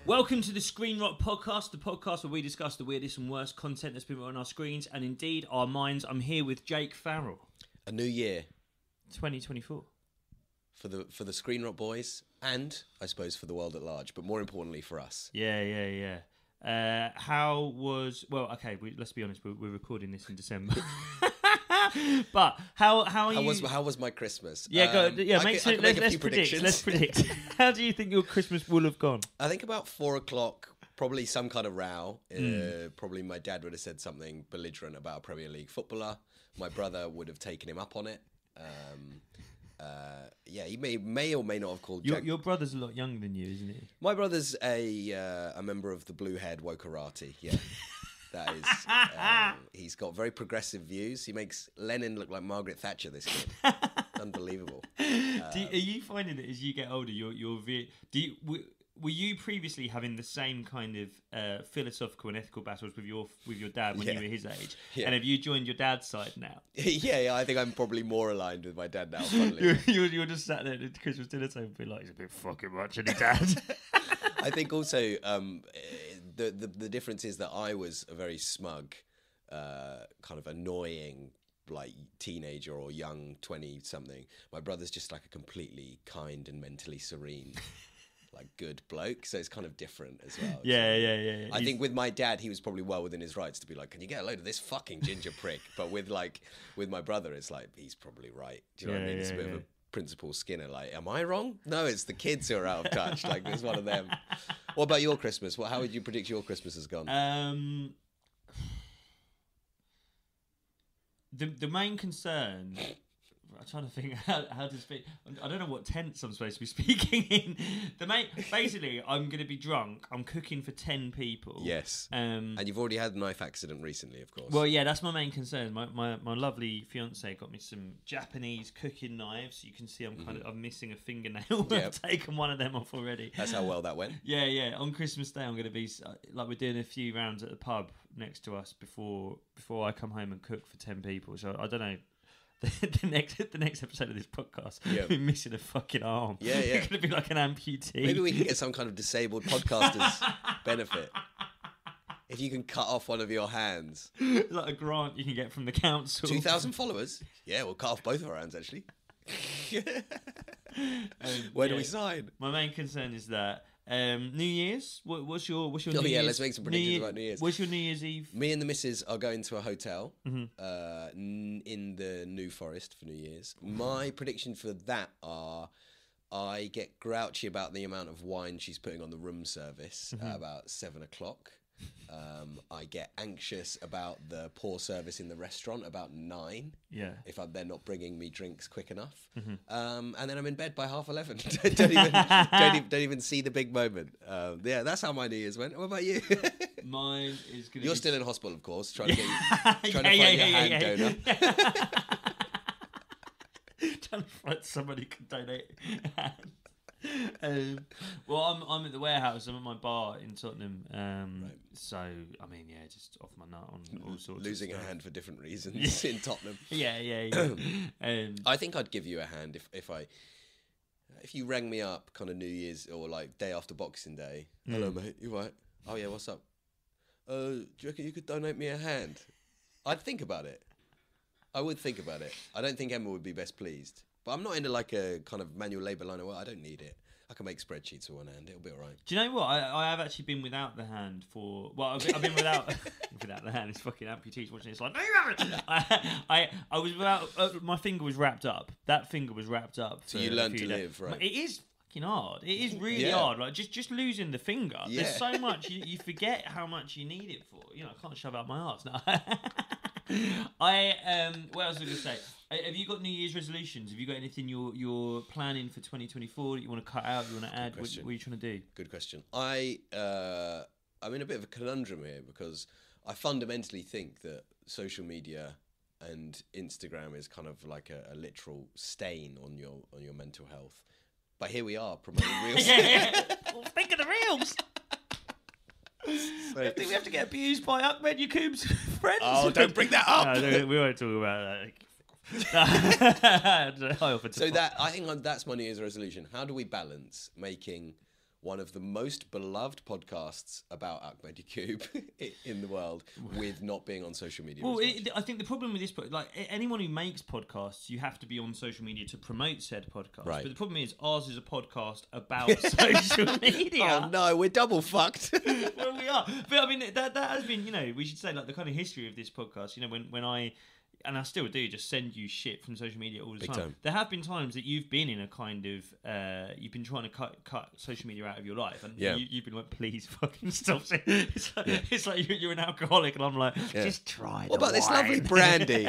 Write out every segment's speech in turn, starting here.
Welcome to the Screen Rock Podcast, the podcast where we discuss the weirdest and worst content that's been on our screens and indeed our minds. I'm here with Jake Farrell. A new year. 2024. For the Screen Rock boys and, I suppose, for the world at large, but more importantly for us. Yeah. Let's be honest, we're recording this in December. But how are you? How was my Christmas? Yeah, let's predict. Let's predict. How do you think your Christmas will have gone? I think about 4 o'clock, probably some kind of row. Probably my dad would have said something belligerent about a Premier League footballer. My brother would have taken him up on it. He may or may not have called. Your brother's a lot younger than you, isn't he? My brother's a member of the Blue-haired Wokarati. Yeah. That is, he's got very progressive views. He makes Lenin look like Margaret Thatcher, this kid. Unbelievable. Are you finding that as you get older, were you previously having the same kind of philosophical and ethical battles with your dad when you were his age? Yeah. And have you joined your dad's side now? Yeah, I think I'm probably more aligned with my dad now, funnily. You're just sat there at the Christmas dinner table and be like, he's a bit fucking much, isn't he, Dad? I think also the difference is that I was a very smug, kind of annoying, like teenager or young 20-something. My brother's just like a completely kind and mentally serene, like good bloke. So it's kind of different as well. Yeah. I think with my dad, he was probably well within his rights to be like, "Can you get a load of this fucking ginger prick?" But with my brother, it's like he's probably right. Do you know what I mean? It's a bit of a Principal Skinner, like, am I wrong? No, it's the kids who are out of touch. Like, there's one of them. What about your Christmas? How would you predict your Christmas has gone? The main concern, I'm trying to think how to speak. I don't know what tense I'm supposed to be speaking in. Basically, I'm going to be drunk. I'm cooking for 10 people. Yes. And you've already had a knife accident recently, of course. Well, yeah, that's my main concern. My lovely fiance got me some Japanese cooking knives. You can see I'm missing a fingernail. Yep. I've taken one of them off already. That's how well that went. Yeah. On Christmas Day, I'm going to be like, we're doing a few rounds at the pub next to us before I come home and cook for 10 people. So I don't know. The next episode of this podcast, we're missing a fucking arm. Yeah. It's going to be like an amputee. Maybe we can get some kind of disabled podcasters benefit. If you can cut off one of your hands. Like a grant you can get from the council. 2,000 followers? Yeah, we'll cut off both of our hands, actually. Where do we sign? My main concern is that New Year's. What's your New Year's? Yeah, let's make some predictions about New Year's. What's your New Year's Eve? Me and the missus are going to a hotel in the New Forest for New Year's. My prediction for that are I get grouchy about the amount of wine she's putting on the room service at about 7 o'clock. I get anxious about the poor service in the restaurant about 9. Yeah. If they're not bringing me drinks quick enough. And then I'm in bed by 11:30. don't even see the big moment. Yeah, that's how my New Year's went. What about you? Mine is going to You're still in hospital, of course, trying to find your hand donor. Trying to find somebody who can donate a hand. Well, I'm at the warehouse. I'm at my bar in Tottenham. Right. So I mean, just off my nut on all sorts. Losing of a hand for different reasons in Tottenham. Yeah. I think I'd give you a hand if you rang me up, kind of New Year's or like day after Boxing Day. Hello, mate. You right? Oh yeah. What's up? Do you reckon you could donate me a hand? I'd think about it. I would think about it. I don't think Emma would be best pleased. But I'm not into like a kind of manual labour line of work. I don't need it. I can make spreadsheets with one hand. It'll be all right. Do you know what? I have actually been without the hand for... Well, I've been without... without the hand. It's fucking amputees watching. It's like, no, you haven't! I was without... my finger was wrapped up. That finger was wrapped up. So you learned to live, right? It is fucking hard. It is really hard. Like, just losing the finger. Yeah. There's so much... You forget how much you need it for. You know, I can't shove out my arse. No. What else was I going to say? Have you got New Year's resolutions? Have you got anything you're planning for 2024 that you want to cut out, you want to add? What are you trying to do? Good question. I'm in a bit of a conundrum here because I fundamentally think that social media and Instagram is kind of like a literal stain on your mental health. But here we are promoting reels. Well, think of the reels. I think we have to get abused by Ahmed Yakub's friends. Oh, don't bring that up. No, we won't talk about that. So I think that's my New Year's resolution. How do we balance making one of the most beloved podcasts about Ahmed Yaqub in the world with not being on social media. Well, I think the problem with this, like anyone who makes podcasts, you have to be on social media to promote said podcast. Right. But the problem is ours is a podcast about social media. Oh no, we're double fucked. Well, we are. But I mean, that has been, we should say, like, the kind of history of this podcast, when I... And I still do just send you shit from social media all the time. There have been times that you've been in a kind of you've been trying to cut social media out of your life, and you've been like, please fucking stop. It's like you're an alcoholic, and I'm like, just try. What about this lovely brandy?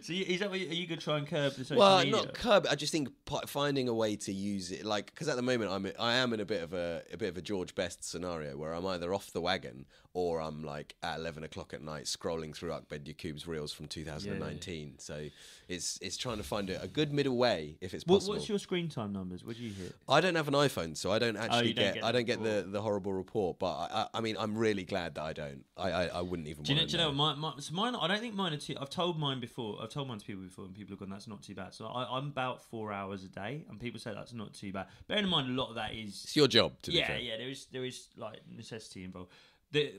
So are you going to try and curb the social media? Well, not curb. I just think finding a way to use it, like, because at the moment I am in a bit of a George Best scenario where I'm either off the wagon or I'm like at 11 o'clock at night scrolling through Ahmed Yaqub's reels from 2019. So it's trying to find a good middle way if it's possible. What's your screen time numbers? What do you hit? I don't have an iPhone, so I don't actually get the horrible report. But I mean, I'm really glad that I don't. I wouldn't even. Do you know mine? I don't think mine are too. I've told mine before. I've told mine to people before, and people have gone, "That's not too bad." So I'm about 4 hours a day, and people say that's not too bad. Bearing in mind, a lot of that is it's your job. To be fair. Yeah. There is like necessity involved.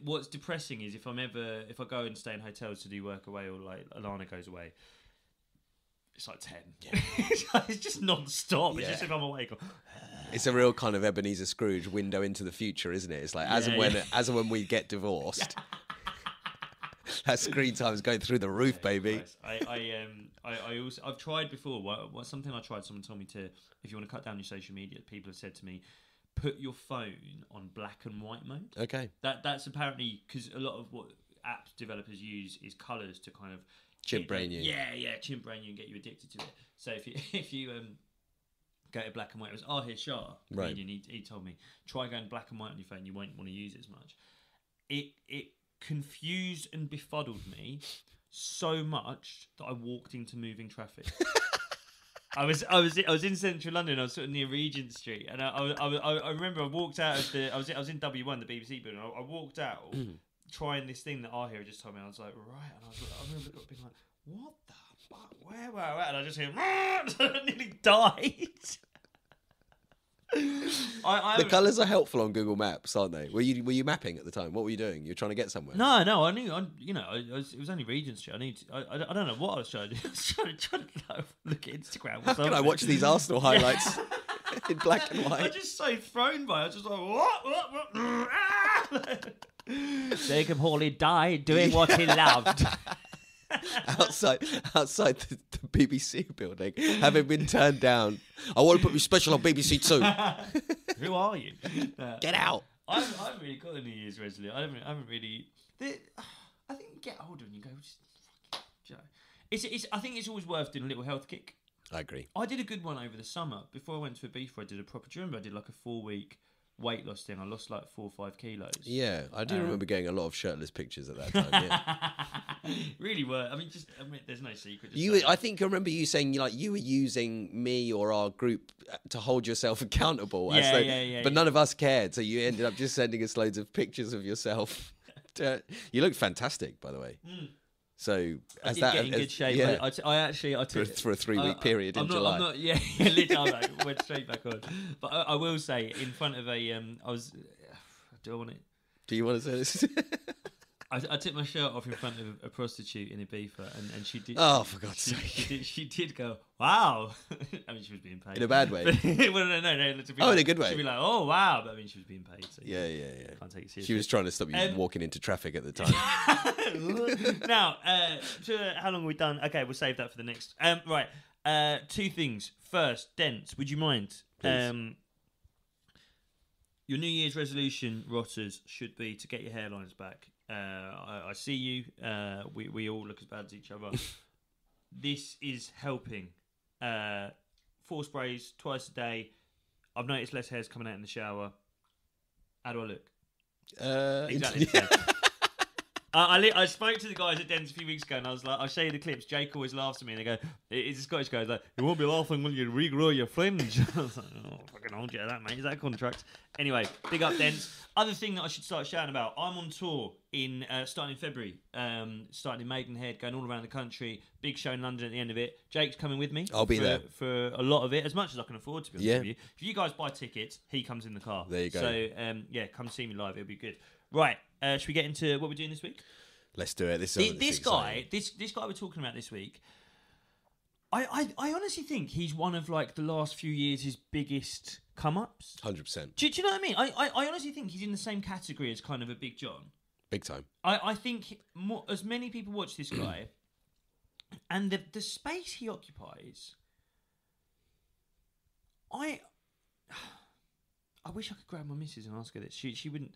What's depressing is if I go and stay in hotels to do work away, or like Alana goes away, it's like 10. Yeah. It's just non-stop. It's just if I'm awake. It's a real kind of Ebenezer Scrooge window into the future, isn't it? It's like as and when we get divorced. That screen time is going through the roof, baby. I've tried before. Something I tried. Someone told me to, if you want to cut down your social media, people have said to me, put your phone on black and white mode. Okay. That's apparently because a lot of what app developers use is colours to kind of chimp brain you. Yeah, chimp brain you and get you addicted to it. So if you go to black and white, it was Ahir Shah, right? He told me try going black and white on your phone. You won't want to use it as much. It confused and befuddled me so much that I walked into moving traffic. I was in central London. I was sort of near Regent Street, and I remember I walked out of I was in W1, the BBC building. I walked out trying this thing that Ahir just told me. I was like, right, and I remember being like, what the fuck? Where were I? And I just hear, I nearly died. The colours are helpful on Google Maps, aren't they? Were you mapping at the time? What were you doing? You were trying to get somewhere? No. I knew. It was only Regent Street. I don't know what I was trying to do. I was trying to look at Instagram. How can I watch these Arsenal highlights in black and white? I was just so thrown by it. I was just like, what? Jacob Hawley died doing what he loved. outside the BBC building, having been turned down. I want to put me special on BBC Two. Who are you? Get out. I haven't really got a New Year's resolution. I haven't really. I think you get older and you go, just fucking Joe. I think it's always worth doing a little health kick. I agree. I did a good one over the summer. Before I went to Ibiza, I did a proper. Do you remember I did like a 4-week weight loss thing? I lost like 4 or 5 kilos. Yeah, I do remember getting a lot of shirtless pictures at that time. Yeah. Really were. I mean, there's no secret. I think I remember you saying you were using me or our group to hold yourself accountable. Yeah. But none of us cared, so you ended up just sending us loads of pictures of yourself. You looked fantastic, by the way. So I did get in good shape. Yeah. I took for a 3-week period in July. I'm not, literally, I went straight back on. But I will say, in front of I was. Do I want it? Do you want to say this? I took my shirt off in front of a prostitute in Ibiza, and she did. Oh, for God's sake! She did go, wow. I mean, she was being paid in a bad way. Well, no. In a good way. She'd be like, oh wow, but I mean, she was being paid. So yeah. Can't take it seriously. She was trying to stop you walking into traffic at the time. Now, how long have we done? Okay, we'll save that for the next. Right. 2 things. First, Dents. Would you mind? Please. Your New Year's resolution, rotters, should be to get your hairlines back. I see you. We all look as bad as each other. This is helping. 4 sprays twice a day. I've noticed less hairs coming out in the shower. How do I look? Exactly. I spoke to the guys at Dens a few weeks ago, and I was like, I'll show you the clips. Jake always laughs at me, and they go, it's a Scottish guy, he's like, you won't be laughing when you regrow your fringe. I was like, oh, fucking hold you to that, mate. Is that a contract? Anyway, big up Dens. Other thing that I should start shouting about, I'm on tour starting in February, starting in Maidenhead, going all around the country. Big show in London at the end of it. Jake's coming with me. I'll be there for a lot of it, as much as I can afford, to be honest with you. If you guys buy tickets, he comes in the car. There you go. So come see me live. It'll be good. Right, should we get into what we're doing this week? Let's do it. This guy we're talking about this week, I honestly think he's one of like the last few years' biggest come-ups. 100%. Do you know what I mean? I honestly think he's in the same category as kind of a Big John. Big time. I think as many people watch this guy, and the space he occupies, I wish I could grab my missus and ask her this. She wouldn't.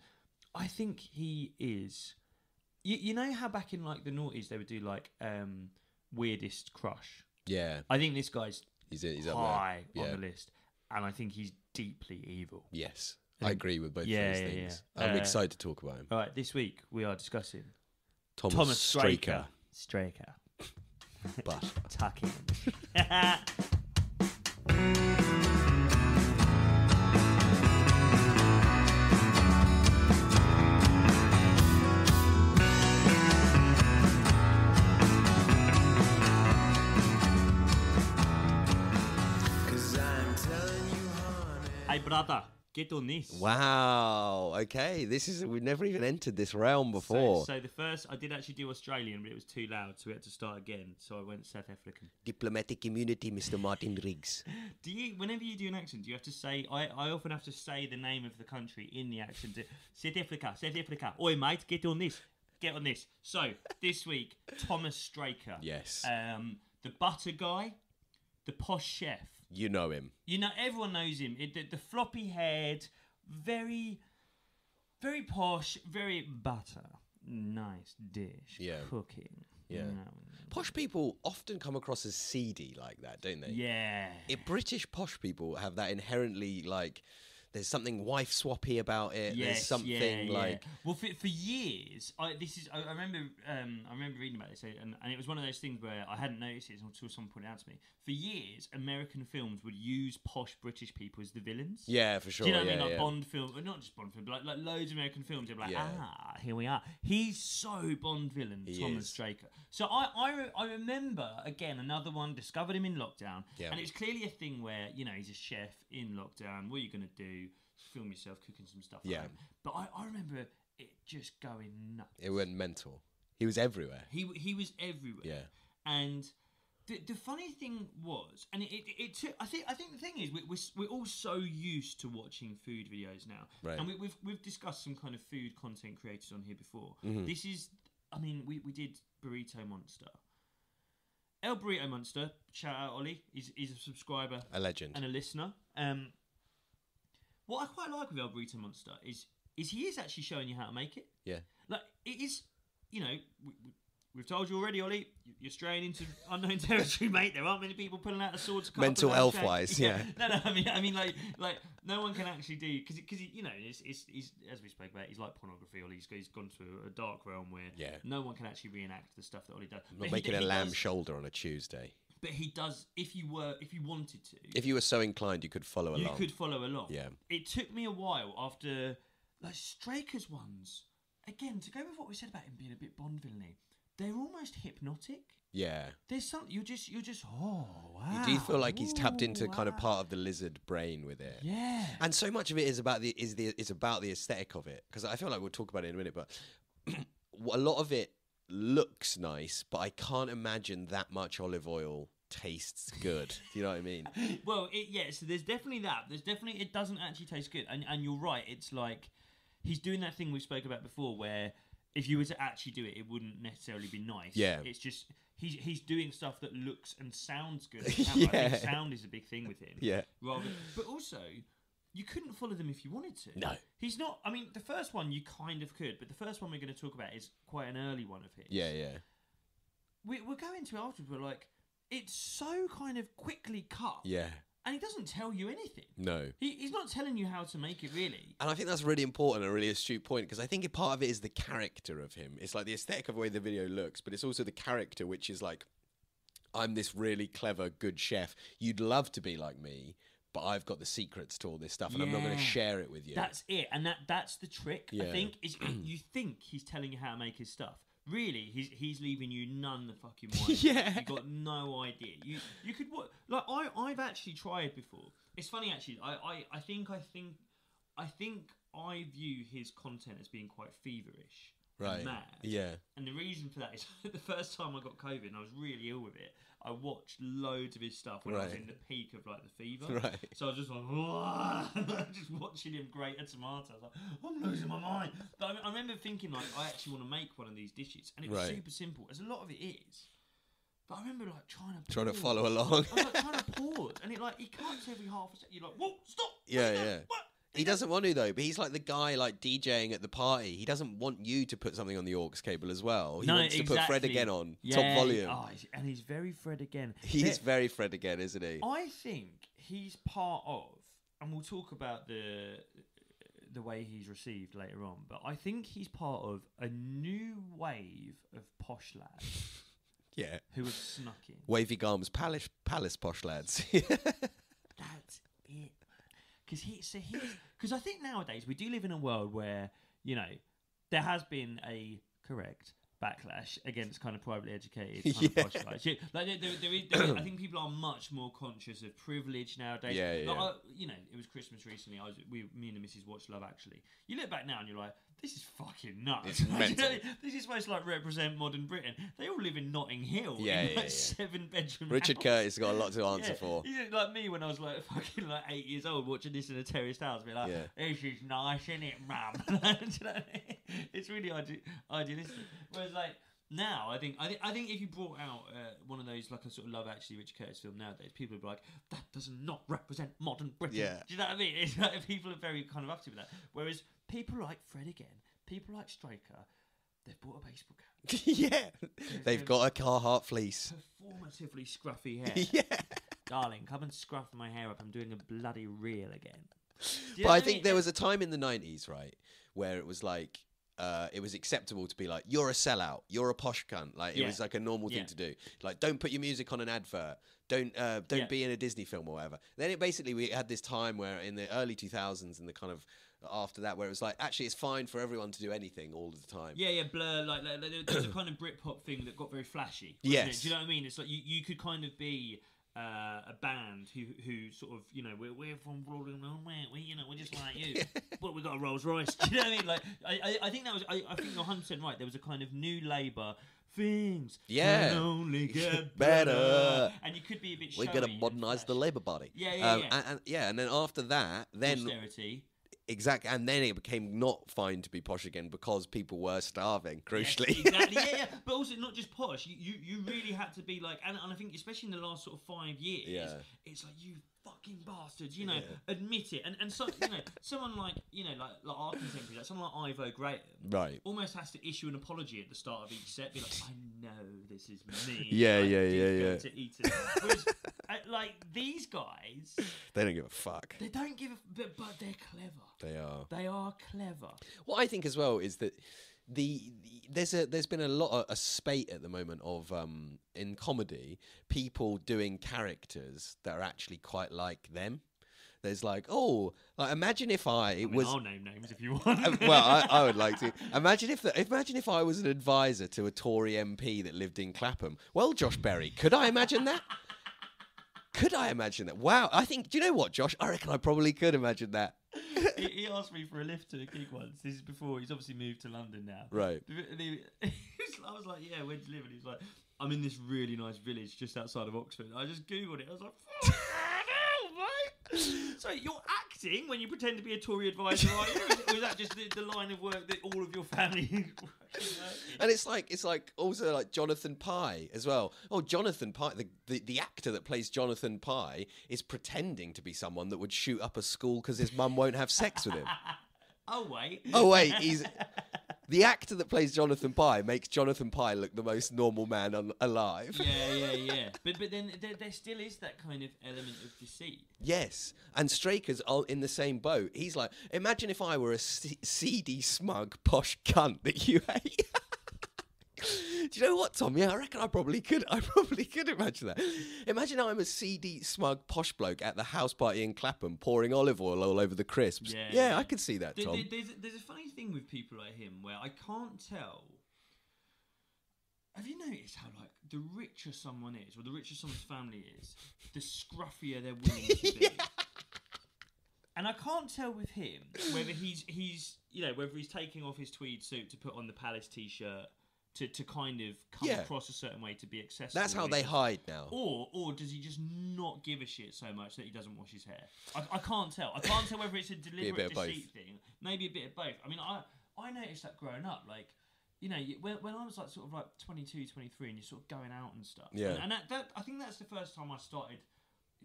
I think he is. You know how back in like the noughties they would do like weirdest crush. Yeah. I think this guy's he's high up there. on the list, and I think he's deeply evil. Yes, I agree with both of those things. Yeah. I'm excited to talk about him. All right, this week we are discussing Thomas Straker. Straker. But Tuck in. Hey brother, get on this. Wow. Okay, we've never even entered this realm before. So the first, I did actually do Australian, but it was too loud, so we had to start again. So I went South African. Diplomatic immunity, Mr. Martin Riggs. Whenever you do an accent, do you have to say? I often have to say the name of the country in the accent. South Africa, South Africa. Oi mate, get on this. Get on this. So this week, Thomas Straker. Yes. The butter guy, the posh chef. You know him. You know, everyone knows him. The floppy head, very, very posh, very butter. Nice dish. Yeah. Cooking. Yeah. Posh people often come across as seedy like that, don't they? Yeah. British posh people have that inherently, like, there's something wife swappy about it. Yes, there's something like. Well, for years, I remember reading about this, and it was one of those things where I hadn't noticed it until someone pointed it out to me. For years, American films would use posh British people as the villains. Yeah, for sure. Do you know what I mean? Like Bond film, not just Bond film, but like loads of American films. They're like, here we are. He's so Bond villain, Thomas Straker. So I remember again another one. Discovered him in lockdown, and it's clearly a thing where he's a chef in lockdown. What are you going to do? Film yourself cooking some stuff at home. But I remember it just going nuts. It went mental. He was everywhere. He was everywhere. Yeah. And the funny thing was, and it took. I think the thing is we're all so used to watching food videos now, right? And we've discussed some kind of food content creators on here before. Mm-hmm. This is, I mean, we did Burrito Monster. El Burrito Monster, shout out Ollie. He's a subscriber, a legend, and a listener. What I quite like with El Burrito Monster is he is actually showing you how to make it. Yeah. Like, it is, we've told you already, Ollie, you're straying into unknown territory, mate. There aren't many people pulling out the swords. Mental health-wise, yeah. No, I mean, like no one can actually do, because it's as we spoke about, he's like pornography. Ollie, he's gone to a dark realm where no one can actually reenact the stuff that Ollie does. I'm not making a lamb shoulder on a Tuesday. But he does, if you wanted to. If you were so inclined, you could follow along. You could follow along. Yeah. It took me a while after, like, Straker's ones, again, to go with what we said about him being a bit Bond villainy, they're almost hypnotic. Yeah. There's something, you're just, oh, wow. You do feel like he's tapped into kind of part of the lizard brain with it. Yeah. And so much of it is about the aesthetic of it. Because I feel like we'll talk about it in a minute, but a lot of it looks nice, but I can't imagine that much olive oil tastes good. Do you know what I mean? Well, so there's definitely that. It doesn't actually taste good. And you're right, it's like he's doing that thing we spoke about before where if you were to actually do it, it wouldn't necessarily be nice. Yeah. It's just he's doing stuff that looks and sounds good. I think sound is a big thing with him. Yeah. But also, you couldn't follow them if you wanted to. No. He's not. I mean, the first one you kind of could, but the first one we're going to talk about is quite an early one of his. Yeah. We'll go into it afterwards. We're like, it's so kind of quickly cut. Yeah. And he doesn't tell you anything. No. He's not telling you how to make it, really. And I think that's really important, a really astute point, because I think part of it is the character of him. It's like the aesthetic of the way the video looks, but it's also the character, which is like, I'm this really clever, good chef. You'd love to be like me, but I've got the secrets to all this stuff, and I'm not going to share it with you. That's it. And that's the trick, Yeah. I think, is you think he's telling you how to make his stuff. Really, he's leaving you none the fucking way. Yeah. You got no idea. You could like I've actually tried before. It's funny actually. I think I view his content as being quite feverish. Right. And mad. Yeah. And the reason for that is the first time I got COVID and I was really ill with it, I watched loads of his stuff when I was in the peak of like the fever. Right. So I was just like, just watching him grate a tomato. I was like, I'm losing my mind. But I remember thinking like, I actually want to make one of these dishes, and it was super simple, as a lot of it is. But I remember like trying to follow along. I was like trying to pause, and it like he cuts every half a second. You're like, whoa, stop. Yeah. What? He doesn't want to though, but he's like the guy like DJing at the party. He doesn't want you to put something on the aux cable as well. He wants to put Fred again on top volume. Oh, and he's very Fred again. He's very Fred again, isn't he? I think he's part of, and we'll talk about the way he's received later on, but I think he's part of a new wave of posh lads. Yeah. Who have snuck in. Wavy garms, palace posh lads. That's it. Because I think nowadays we do live in a world where, you know, there has been a correct backlash against kind of privately educated kind of posh guys. Yeah, like there is, I think people are much more conscious of privilege nowadays. Yeah. Like, you know, it was Christmas recently. Me and the missus watched Love Actually. You look back now and you're like, this is fucking nuts. It's mental. This is supposed to like represent modern Britain. They all live in Notting Hill. Yeah, in like yeah. 7-bedroom Richard house. Curtis has got a lot to answer for. He's like me when I was like fucking like 8 years old watching this in a terraced house. Be like, this is nice, isn't it, mum? Do you know what I mean? It's really idealistic. Whereas like now, I think if you brought out one of those like a sort of Love Actually Richard Curtis film nowadays, people would be like, that does not represent modern Britain. Yeah. Do you know what I mean? It's like people are very kind of up to that. Whereas people like Fred again, people like Straker, they've bought a baseball cap. Yeah. They've got a Carhartt fleece. Performatively scruffy hair. Yeah. Darling, come and scruff my hair up. I'm doing a bloody reel again. But I think there was a time in the 90s, right, where it was like, it was acceptable to be like, you're a sellout, you're a posh cunt. Like it was like a normal thing to do. Like, don't put your music on an advert. Don't be in a Disney film or whatever. Then it basically, we had this time where in the early 2000s and the kind of after that, where it was like, actually it's fine for everyone to do anything all the time. Yeah, Blur, like there was a kind of Britpop thing that got very flashy. Yes. Do you know what I mean? It's like you could kind of be a band who sort of, you know, we're from Rolling on, we're just like you, but we got a Rolls Royce. Do you know what I mean? Like I think that was I think you're 100% right. There was a kind of new Labour. Things can only get better, and you could be a bit. We're going to modernise the Labour Party. Yeah. And then after that, then austerity. Exactly, and then it became not fine to be posh again because people were starving, crucially. Yes, exactly, yeah. But also not just posh. You really had to be like, and I think especially in the last sort of 5 years, it's like, you fucking bastards, you know, admit it. And so, you know, someone like, you know, like our contemporary, like someone like Ivo Graham, right, almost has to issue an apology at the start of each set, be like, I know this is me. Yeah. To eat it. Whereas, like these guys, they don't give a fuck. They don't give a, but they're clever. They are clever. What I think as well is that there's been a spate at the moment of in comedy, people doing characters that are actually quite like them. There's like, imagine if I was. I'll name names if you want. Well, I would like to. Imagine if I was an advisor to a Tory MP that lived in Clapham. Well, Josh Berry, could I imagine that? Could I imagine that? Wow, I think. Do you know what, Josh? I reckon I probably could imagine that. He asked me for a lift to a gig once. This is before he's obviously moved to London now. Right. And I was like, yeah, where do you live? And he's like, I'm in this really nice village just outside of Oxford. I just Googled it. I was like, fuck hell, mate. So you're acting when you pretend to be a Tory advisor, are you? Or is that just the line of work that all of your family And it's like also like Jonathan Pye as well. Oh, Jonathan Pye, the actor that plays Jonathan Pye is pretending to be someone that would shoot up a school because his mum won't have sex with him. Oh wait. He's the actor that plays Jonathan Pye makes Jonathan Pye look the most normal man alive. Yeah. But then there still is that kind of element of deceit. Yes, and Straker's in the same boat. He's like, imagine if I were a seedy, smug, posh cunt that you hate. Do you know what, Tom? Yeah, I reckon I probably could imagine that. Imagine I'm a seedy, smug, posh bloke at the house party in Clapham pouring olive oil all over the crisps. Yeah. I could see that, Tom. There's a funny thing with people like him where I can't tell. Have you noticed how, like, the richer someone is, or the richer someone's family is, the scruffier they're willing to be? And I can't tell with him whether he's whether he's taking off his tweed suit to put on the Palace t-shirt to kind of come across a certain way to be accessible. That's how they hide now. Or does he just not give a shit so much that he doesn't wash his hair? I can't tell. I can't tell whether it's a deliberate deceit thing. Maybe a bit of both. I mean, I noticed that growing up, like, you know, when I was like sort of like 22, 23 and you're sort of going out and stuff. Yeah. And that I think that's the first time I started,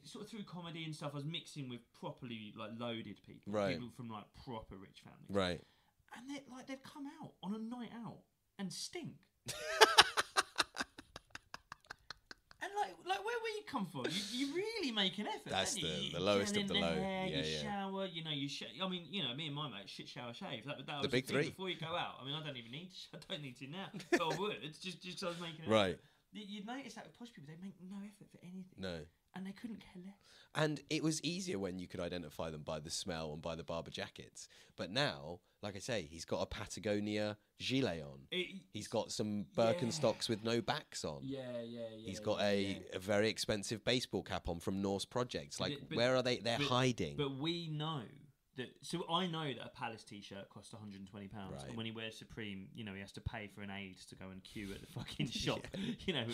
sort of through comedy and stuff, I was mixing with properly like loaded people. Right. People from like proper rich families. Right. And they'd come out on a night out and stink. And like where you come from? You really make an effort. That's you the lowest of the in low. Hair, Yeah, you shower. You know, I mean, you know, me and my mate shit, shower, shave. That was the big thing three before you go out. I mean, I don't even need. I don't need to now. But I would. It's just because I was making an right. effort. You'd notice that with posh people, they make no effort for anything. No. And they couldn't care less. And it was easier when you could identify them by the smell and by the Barber jackets. But now, like I say, he's got a Patagonia gilet on. He's got some Birkenstocks with no backs on. Yeah. He's got a very expensive baseball cap on from Norse Projects. Like, where are they? They're hiding. But we know that. So I know that a Palace t-shirt costs £120, right. and when he wears Supreme, you know, he has to pay for an aide to go and queue at the fucking shop. You know,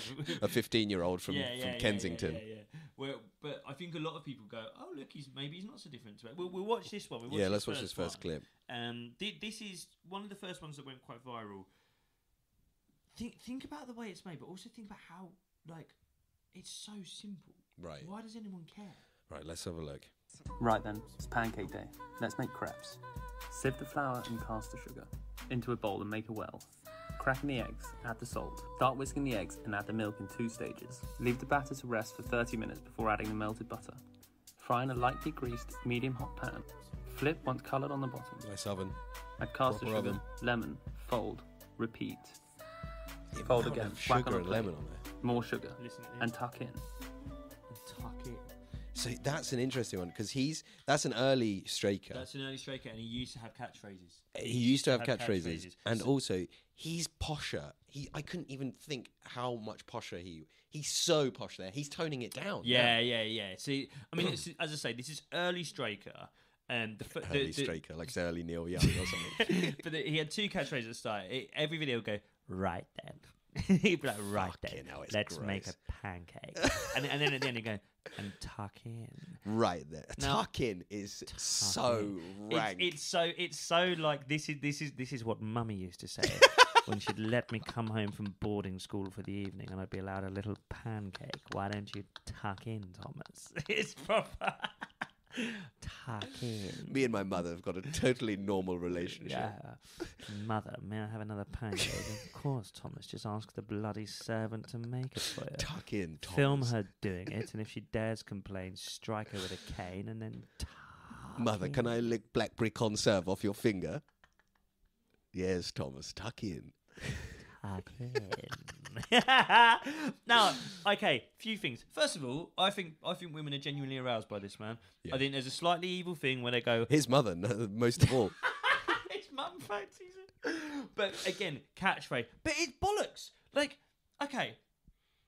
a 15-year-old from Kensington. Yeah. But I think a lot of people go, oh look, maybe he's not so different to it. We'll watch this one. Let's watch this first clip. This is one of the first ones that went quite viral. Think about the way it's made, but also think about how, like, it's so simple. Right. Why does anyone care? Right, let's have a look. Right then, it's pancake day. Let's make crepes. Sieve the flour and caster sugar into a bowl and make a well. Crack in the eggs, add the salt. Start whisking the eggs and add the milk in 2 stages. Leave the batter to rest for 30 minutes before adding the melted butter. Fry in a lightly greased, medium-hot pan. Flip once coloured on the bottom. Nice oven. Add caster sugar, oven. lemon, fold, repeat. Fold again, whack Sugar on a and plate. lemon on there. More sugar, and tuck in. So that's an interesting one because that's an early Straker. That's an early Straker, and he used to have catchphrases. He used to have catchphrases, and also he's posher. I couldn't even think how much posher he's so posh there. He's toning it down. Yeah. See, I mean, as I say, this is early Straker. Early Straker, like early Neil Young or something. But he had 2 catchphrases at the start. Every video would go, right then. He'd be like, right then, let's make a pancake. and then at the end he'd go, and tuck in. Right there. Tuck in is so rank. It's so like, this is what Mummy used to say when she'd let me come home from boarding school for the evening and I'd be allowed a little pancake. Why don't you tuck in, Thomas? It's proper. Tuck in. Me and my mother have got a totally normal relationship. Yeah. Mother, may I have another pancake? Of course, Thomas. Just ask the bloody servant to make it for you. Tuck in, Thomas. Film her doing it, and if she dares complain, strike her with a cane, and then tuck Mother, can I lick blackberry conserve off your finger? Yes, Thomas. Tuck in. Tuck in. Now, okay, few things. First of all, I think women are genuinely aroused by this man. Yeah. I think there's a slightly evil thing where they go, his mother, most of all. His mum fancies it. But again, catchphrase. But it's bollocks. Like, okay,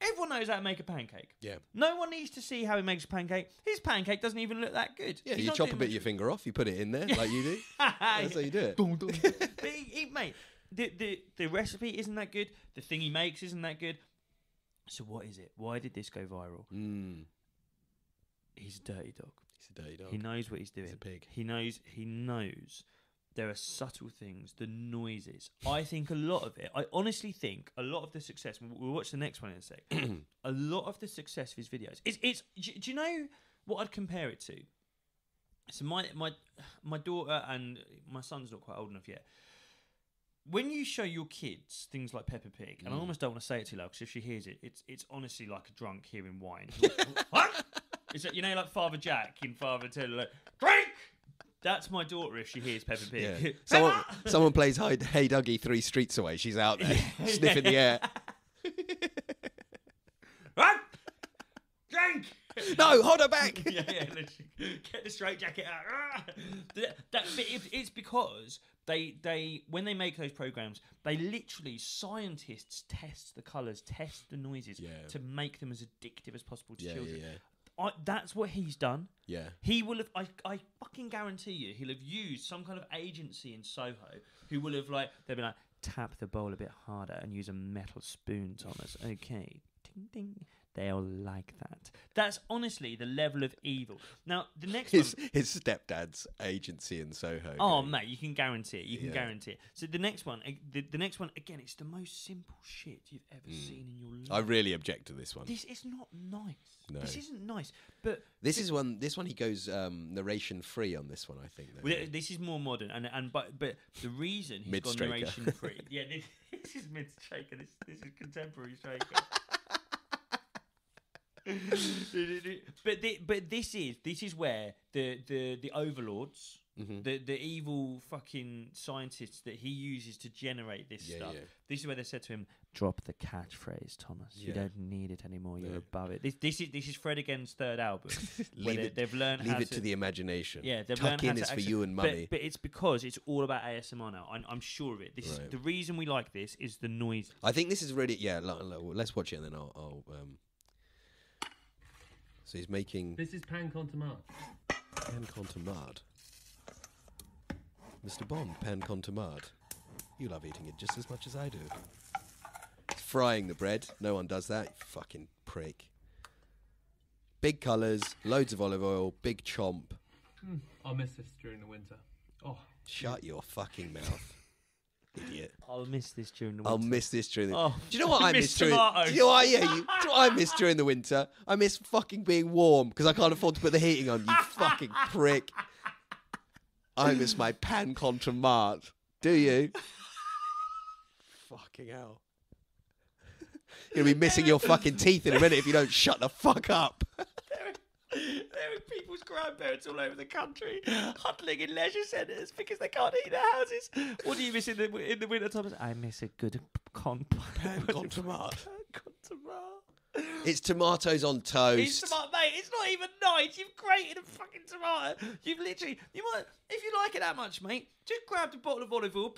everyone knows how to make a pancake. Yeah. No one needs to see how he makes a pancake. His pancake doesn't even look that good. Yeah, you chop a bit of your finger off, you put it in there like you do. That's how you do it. But mate, the recipe isn't that good. The thing he makes isn't that good. So what is it? Why did this go viral? He's a dirty dog. He's a dirty dog. He knows what he's doing. He's a pig. He knows there are subtle things, the noises. I think a lot of it, I honestly think a lot of the success, we'll watch the next one in a sec, a lot of the success of his videos, do you know what I'd compare it to? So my daughter and my son's not quite old enough yet. When you show your kids things like Peppa Pig, and I almost don't want to say it too loud because if she hears it, it's honestly like a drunk hearing wine. What? It's like, like Father Jack in Father Ted, like drink. That's my daughter if she hears Peppa Pig. Yeah. Someone plays Hey Dougie 3 streets away. She's out there sniffing the air. Drink. No, hold her back. Get the straight jacket out. It's because they when they make those programs, they literally scientists test the colours, test the noises to make them as addictive as possible to children. That's what he's done. Yeah. He will have. I fucking guarantee you, he'll have used some kind of agency in Soho who will have they'll be like, tap the bowl a bit harder and use a metal spoon, Thomas. Okay, ding ding. They'll like that. That's honestly the level of evil. Now, the next his stepdad's agency in Soho. Oh, mate, you can guarantee it. You can guarantee it. So the next one, again, it's the most simple shit you've ever seen in your life. I really object to this one. This is not nice. No. This isn't nice. But this one he goes narration free on this one, I think. Though, this is more modern, but the reason he's gone narration free. Yeah, this is mid Straker. This is contemporary Straker. but this is where the overlords, the evil fucking scientists that he uses to generate this stuff. Yeah. This is where they said to him, "Drop the catchphrase, Thomas. You don't need it anymore. You're above it." This is Fred again's third album. They've learned leave it to the imagination. Yeah, they've Tuck in is for you and mummy. But it's because it's all about ASMR now. I'm sure of it. This is the reason we like this is the noise. I think this is really let's watch it and then I'll So he's making... This is pan con tomate. Pan con tomate. Mr. Bond, pan con tomate. You love eating it just as much as I do. He's frying the bread. No one does that. You fucking prick. Big colours, loads of olive oil, big chomp. I'll miss this during the winter. Oh, shut your fucking mouth. Idiot. I'll miss this during the winter. I'll miss this during the... Oh, do you know what I miss during... tomatoes. Do you know what, do you know what I miss during the winter? I miss fucking being warm because I can't afford to put the heating on, you fucking prick. I miss my pan con tomate. Do you? Fucking hell. You're going to be missing your fucking teeth in a minute if you don't shut the fuck up. There are people's grandparents all over the country huddling in leisure centres because they can't heat their houses. What do you miss in the winter time? I miss a good pan con tomate. It's tomatoes on toast. It's tomato, mate. It's not even nice. You've grated a fucking tomato. You might, if you like it that much, mate, just grab the bottle of olive oil,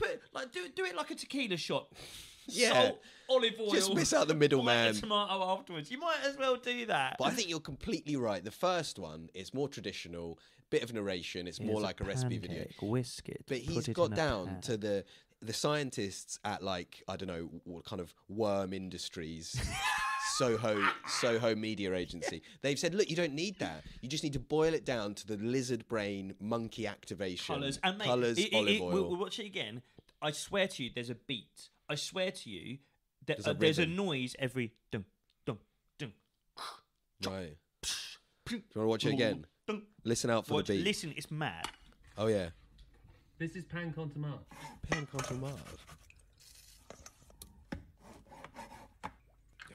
do it like a tequila shot. Yeah. Salt, olive oil. Just miss out the middleman. The tomato afterwards. You might as well do that. But I think you're completely right. The first one is more traditional, bit of narration. It's more like a recipe video. Whisk it. But he's got down to the scientists at like, I don't know, what kind of worm industries. Soho media agency. They've said, look, you don't need that. You just need to boil it down to the lizard brain monkey activation. Colours. And mate, olive oil. We'll watch it again. I swear to you, there's a beat. I swear to you, there's a noise every dum, dum, dum. Right. Do you want to watch it again? Listen out for the beat. Listen, it's mad. Oh, yeah. This is pan con tomate. Pan con tomate.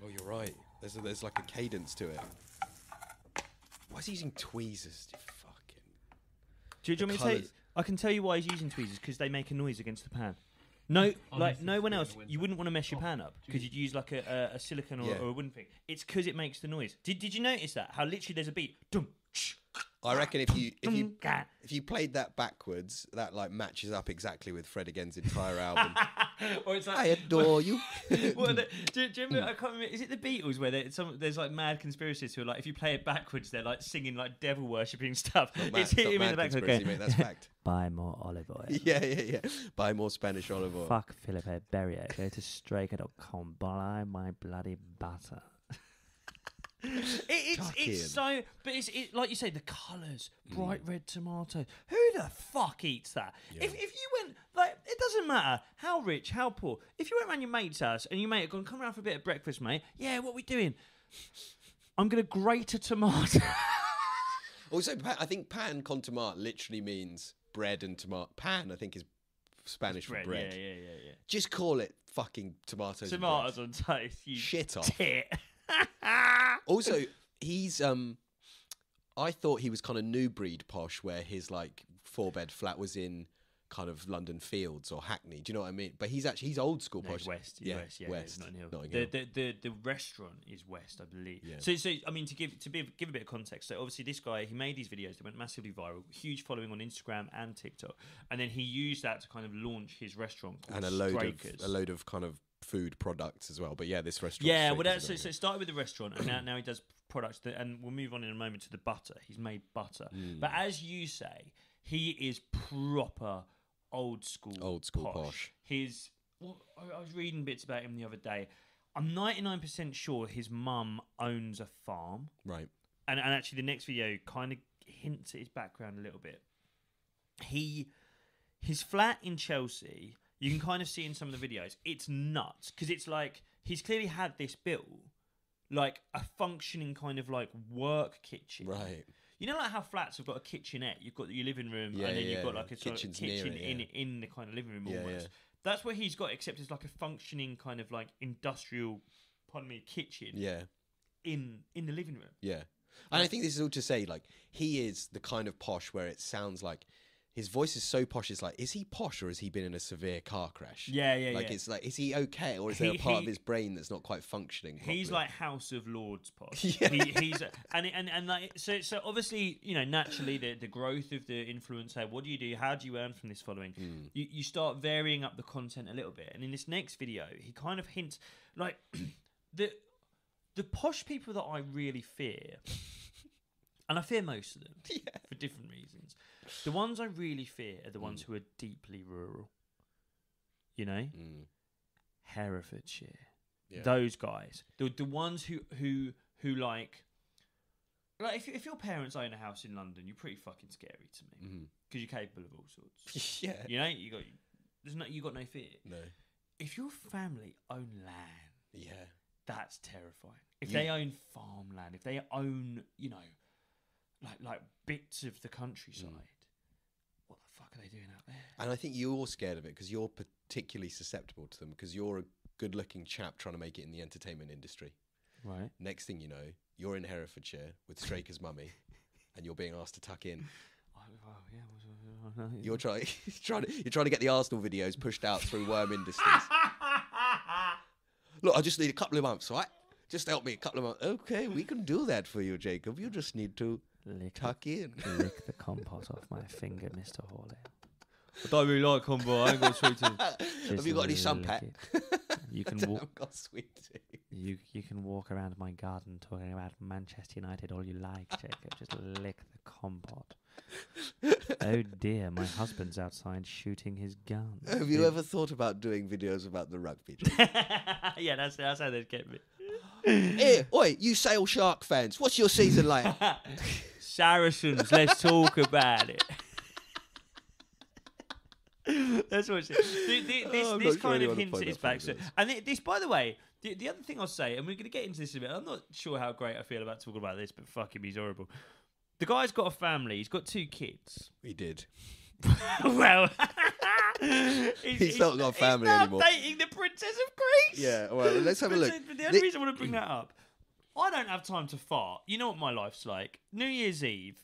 Oh, you're right. There's like a cadence to it. Why is he using tweezers? You fucking... Do you want me to tell you? I can tell you why he's using tweezers, because they make a noise against the pan. No, no one else. You wouldn't want to mess your pan up because you'd use like a silicone or a wooden thing. It's because it makes the noise. Did you notice that? How literally there's a beat. Dum, I reckon if you played that backwards, that like matches up exactly with Fred again's entire album. Or it's like, I adore you. Do you remember? I can't remember. Is it the Beatles where there's like mad conspiracists who are like, if you play it backwards, they're like singing like devil worshipping stuff. It's hitting him in the back. Okay. Mate, that's fact. Buy more olive oil. Yeah. Buy more Spanish olive oil. Fuck Philippe Berrier. Go to Straker.com. Buy my bloody butter. It's so, but it's like you say, the colours, bright red tomato. Who the fuck eats that? Yeah. If you went, like, it doesn't matter how rich, how poor. If you went around your mate's house and your mate had gone, come around for a bit of breakfast, mate. Yeah, what are we doing? I'm gonna grate a tomato. Also, I think pan con tomate literally means bread and tomato. Pan, I think, is Spanish for bread. Yeah. Just call it fucking tomatoes. Tomatoes on toast. You shit off. Tit. Also, he's I thought he was kind of new breed posh, where his like 4-bed flat was in kind of London Fields or Hackney. Do you know what I mean? But he's old school posh. West. West. Notting Hill. Notting Hill. The restaurant is West, I believe. Yeah. So I mean, to give a bit of context. So obviously, this guy, he made these videos that went massively viral, huge following on Instagram and TikTok, and then he used that to kind of launch his restaurant called and Strakers. a load of kind of food products as well. But yeah, this restaurant. Yeah, well, so it started with the restaurant, and now he does products. And we'll move on in a moment to the butter. He's made butter, but as you say, he is proper old school posh. I was reading bits about him the other day. I'm 99% sure his mum owns a farm. Right. And actually the next video kind of hints at his background a little bit. His flat in Chelsea, you can kind of see in some of the videos, it's nuts because it's like he's clearly had this built like a functioning kind of like work kitchen. Right. You know, like how flats have got a kitchenette. You've got your living room, and then you've got like a sort of kitchen in the kind of living room almost. Yeah. That's where he's got, except it's like a functioning kind of like industrial, kitchen. Yeah. In the living room. Yeah, and I think this is all to say, like, he is the kind of posh where it sounds like his voice is so posh. It's like, is he posh or has he been in a severe car crash? Like, it's like, is he okay or is there a part of his brain that's not quite functioning properly? He's like House of Lords posh. Yeah. He's and like so obviously, you know, naturally the growth of the influencer. What do? How do you earn from this following? You start varying up the content a little bit, and in this next video, he kind of hints like the posh people that I really fear. And I fear most of them for different reasons. The ones I really fear are the ones who are deeply rural. You know? Herefordshire. Yeah. Those guys. The ones who like if your parents own a house in London, you're pretty fucking scary to me. Because you're capable of all sorts. Yeah. You know, you got no fear. No. If your family own land, that's terrifying. If they own farmland, if they own, you know, like bits of the countryside. What the fuck are they doing out there? And I think you're scared of it because you're particularly susceptible to them because you're a good-looking chap trying to make it in the entertainment industry. Right. Next thing you know, you're in Herefordshire with Straker's mummy, and you're being asked to tuck in. You're trying to get the Arsenal videos pushed out through Worm Industries. Look, I just need a couple of months, right? Just help me a couple of months. Okay, we can do that for you, Jacob. You just need to tuck in. Lick the compost off my finger, Mr. Hawley. I don't really like combo. I ain't got sweet tea. Have you got any sunpack? You can walk. I've got sweet tea. You can walk around my garden talking about Manchester United all you like, Jacob. Just lick the compost. Oh dear, my husband's outside shooting his gun. Have you ever thought about doing videos about the rugby? Yeah, that's how they'd get me. Hey, oi, you Sale Shark fans, what's your season like? Saracens, let's talk about it. That's what this kind of hints at his back. So, and this, by the way, the other thing I'll say, and we're going to get into this in a bit. I'm not sure how great I feel about talking about this, but fuck him, he's horrible. The guy's got a family. He's got 2 kids. He did. Well, he's not got a family anymore. Dating the Princess of Greece. Yeah, well, let's have a look. The only reason I want to bring that up, I don't have time to fart. You know what my life's like. New Year's Eve,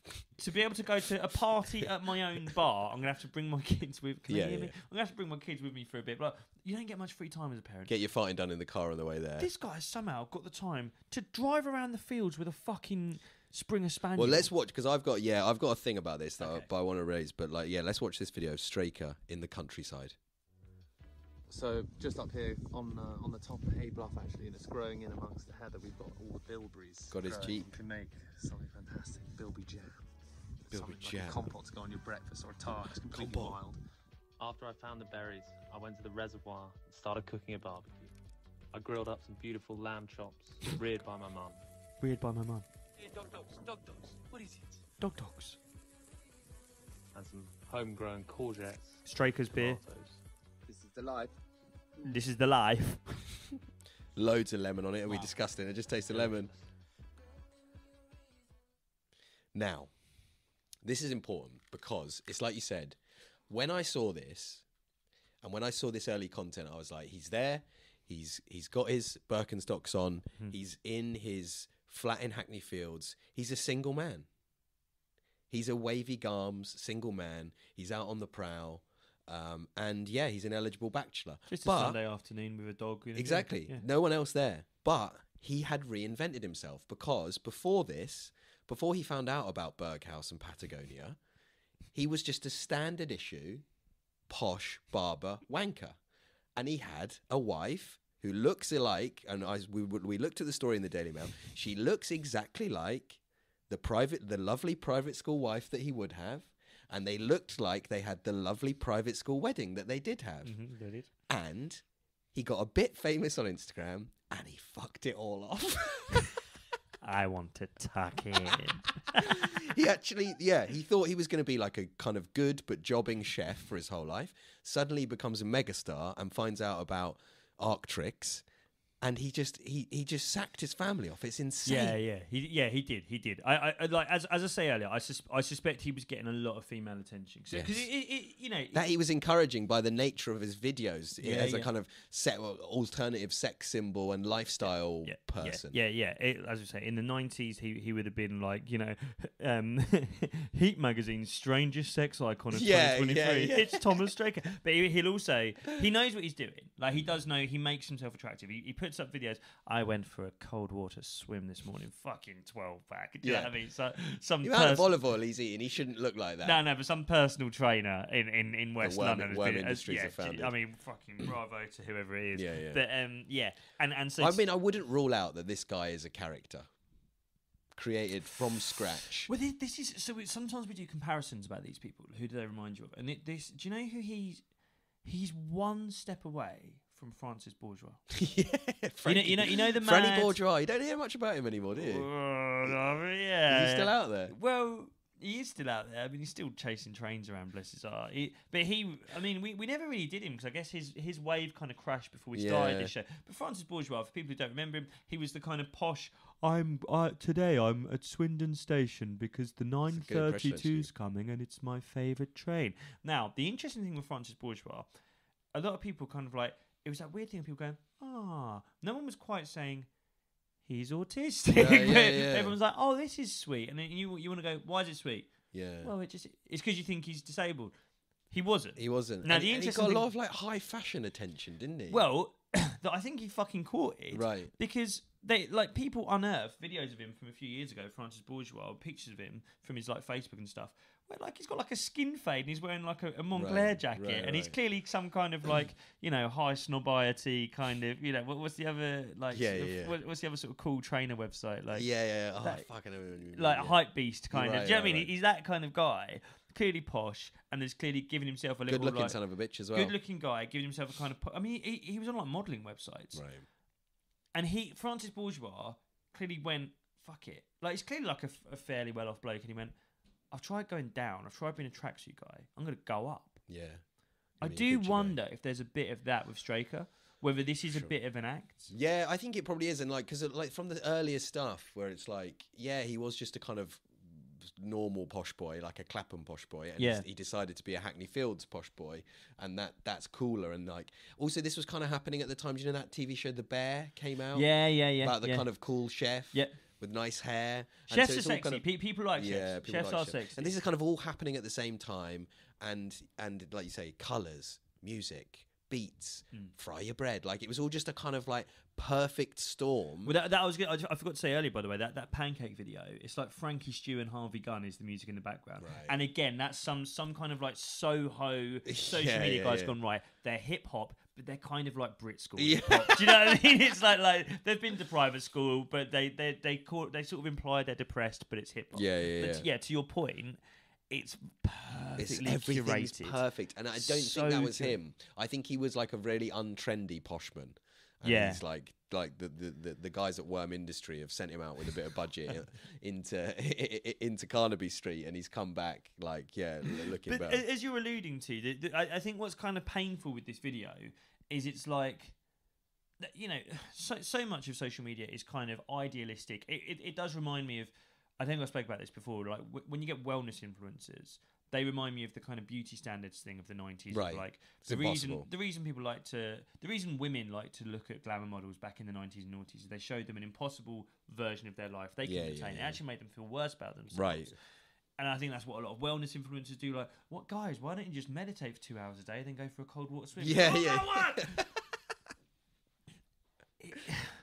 to be able to go to a party at my own bar, I'm going to have to bring my kids with. Can you hear me? I'm going to have to bring my kids with me for a bit. But you don't get much free time as a parent. Get your farting done in the car on the way there. This guy's somehow got the time to drive around the fields with a fucking Springer Spaniel. Well, let's watch, because I've got a thing about this that I want to raise. But let's watch this video of Straker in the countryside. So just up here on the top of Hay Bluff, actually, and it's growing in amongst the heather. We've got all the bilberries. Got his growing. Jeep. You can make something fantastic, bilby jam. Bilby jam. Like a compote to go on your breakfast or a tart. It's completely wild. After I found the berries, I went to the reservoir and started cooking a barbecue. I grilled up some beautiful lamb chops, reared by my mum. Reared by my mum. Hey, dog dogs. What is it? Dog dogs. And some homegrown courgettes. Straker's beer. This is the life. This is the life. Loads of lemon on it, and we discussed it. It just tastes of lemon. Now, This is important because it's like you said, when I saw this and when I saw this early content, I was like, he's there. He's got his Birkenstocks on. He's in his flat in Hackney Fields. He's a single man. He's a wavy garms single man. He's out on the prowl. And yeah, he's an eligible bachelor. Just a Sunday afternoon with a dog. Exactly. Yeah. No one else there. But he had reinvented himself because before this, before he found out about Berghaus and Patagonia, he was just a standard issue, posh barber wanker. And he had a wife who looks alike, and we looked at the story in the Daily Mail. She looks exactly like the lovely private school wife that he would have, and they looked like they had the lovely private school wedding that they did have. They did. And he got a bit famous on Instagram, and he fucked it all off. I want to tuck in. He actually, he thought he was going to be like a kind of good but jobbing chef for his whole life. Suddenly becomes a megastar and finds out about Arctrix. And he just sacked his family off. It's insane. He did. I like as I say earlier. I suspect he was getting a lot of female attention because that he was encouraging by the nature of his videos as a kind of alternative sex symbol and lifestyle person. As we say, in the 90s, he would have been like Heat Magazine's strangest sex icon of 2023. It's Thomas Straker. But he knows what he's doing. Like he does know. He makes himself attractive. He puts up videos. I went for a cold water swim this morning. Fucking 12-pack. Do you know what I mean? So some the amount of olive oil he's eating, he shouldn't look like that. No, but some personal trainer in West London. Worm Industries have found it. I mean, fucking bravo to whoever it is. Yeah. But and so I mean, I wouldn't rule out that this guy is a character created from scratch. Well, this is so. Sometimes we do comparisons about these people. Who do they remind you of? And do you know who he's? He's one step away from Francis Bourgeois. Frankie, you know the man. Franny Bourgeois. You don't hear much about him anymore, do you? Yeah. Is he still out there? Well, he is still out there. I mean, he's still chasing trains around, bless his heart. We never really did him because I guess his wave kind of crashed before we started this show. But Francis Bourgeois, for people who don't remember him, he was the kind of posh. Today I'm at Swindon Station because the 9:32's coming and it's my favourite train. Now, the interesting thing with Francis Bourgeois, a lot of people kind of like, it was that weird thing of people going, no one was quite saying, he's autistic. Everyone was like, oh, this is sweet. And then you want to go, why is it sweet? Yeah. Well, it's because you think he's disabled. He wasn't. Now, and he got a lot of like high fashion attention, didn't he? Well, I think he fucking caught it. Right. Because people unearthed videos of him from a few years ago, Francis Bourgeois, pictures of him from his like Facebook and stuff, where like he's got like a skin fade and he's wearing like a Montclair jacket and he's clearly some kind of like, high snobiety kind of, what's the other like what's the other sort of cool trainer website like Hype Beast kind of. Do you know what I mean? He's that kind of guy. Clearly posh, and is clearly giving himself a little good-looking son of a bitch as well. Good-looking guy, giving himself a kind of. He was on like modelling websites, right? And Francis Bourgeois clearly went, fuck it. Like he's clearly like a fairly well-off bloke, and he went, I've tried going down. I've tried being a tracksuit guy. I'm going to go up. Yeah. I do wonder if there's a bit of that with Straker. Whether this is a bit of an act. Yeah, I think it probably is, and like because like from the earlier stuff where it's like, he was just a kind of normal posh boy, like a Clapham posh boy, and he decided to be a Hackney Fields posh boy, and that's cooler. And like also this was kind of happening at the time. Do you know that TV show The Bear came out? Yeah. About the kind of cool chef. Yeah. With nice hair. Chefs are sexy. Kind of, people like chefs. Chefs are sexy. And this is kind of all happening at the same time, and like you say, colours, music, beats, fry your bread. Like it was all just a kind of like perfect storm. Well, that was good. I forgot to say earlier, by the way, that pancake video. It's like Frankie Stew and Harvey Gunn is the music in the background, right. And again, that's some kind of like Soho social media guys gone right. They're hip hop, but they're kind of like Brit school. Yeah. Do you know what I mean? It's like they've been to private school, but they sort of imply they're depressed, but it's hip hop. Yeah. To your point. It's perfectly everything's curated. Perfect, and I don't think that was him. I think he was like a really untrendy poshman. And he's like the guys at Worm Industry have sent him out with a bit of budget into Carnaby Street, and he's come back looking better. As you're alluding to, I think what's kind of painful with this video is it's like, so much of social media is kind of idealistic. It does remind me of I think I spoke about this before. Like when you get wellness influencers, they remind me of the kind of beauty standards thing of the 90s. Right. Like the reason women like to look at glamour models back in the 90s and noughties is they showed them an impossible version of their life they couldn't attain. It actually made them feel worse about themselves. Right. And I think that's what a lot of wellness influencers do. Like, what guys? Why don't you just meditate for 2 hours a day, then go for a cold water swim?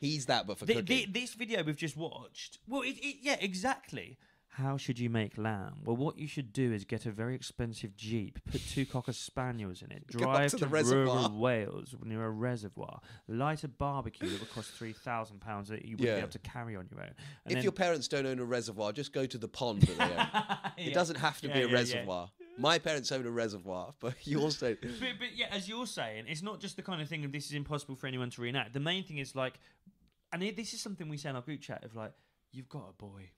He's that, but for cooking. This video we've just watched. Well, yeah, exactly. How should you make lamb? Well, what you should do is get a very expensive Jeep, put 2 Cocker Spaniels in it, drive to rural Wales near a reservoir, light a barbecue that would cost £3,000 that you wouldn't be able to carry on your own. And if your parents don't own a reservoir, just go to the pond that they own. It doesn't have to be a reservoir. My parents own a reservoir, but yours don't. But yeah, as you're saying, it's not just the kind of thing of this is impossible for anyone to reenact. The main thing is like, and this is something we say in our group chat of like, you've got a boy.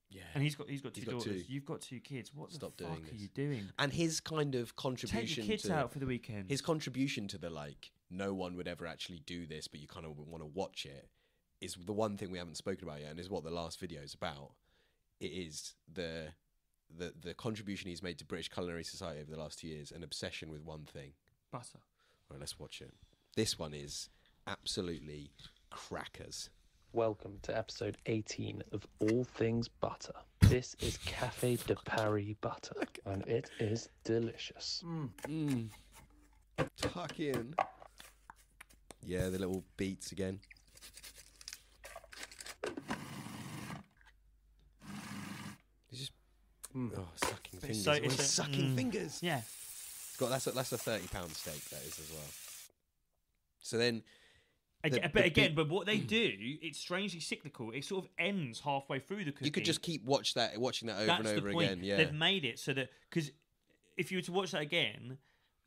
Yeah. And he's got 2 daughters. You've got 2 kids. What the fuck are you doing? And his kind of contribution Take your kids out for the weekend. His contribution to the like, no one would ever actually do this, but you kind of want to watch it, is the one thing we haven't spoken about yet, and is what the last video is about. It is the contribution he's made to British Culinary Society over the last 2 years, an obsession with one thing. Butter. All right, let's watch it. This one is absolutely crackers. Welcome to episode 18 of All Things Butter. This is Café de Paris butter, and it is delicious. Tuck in. Yeah, the little beats again. He's just sucking fingers. Sucking fingers. Yeah. That's a £30 steak that is as well. So then. But what they do, it's strangely cyclical. It sort of ends halfway through the cooking. You could just keep watching that over and over again. Yeah, they've made it so that because if you were to watch that again,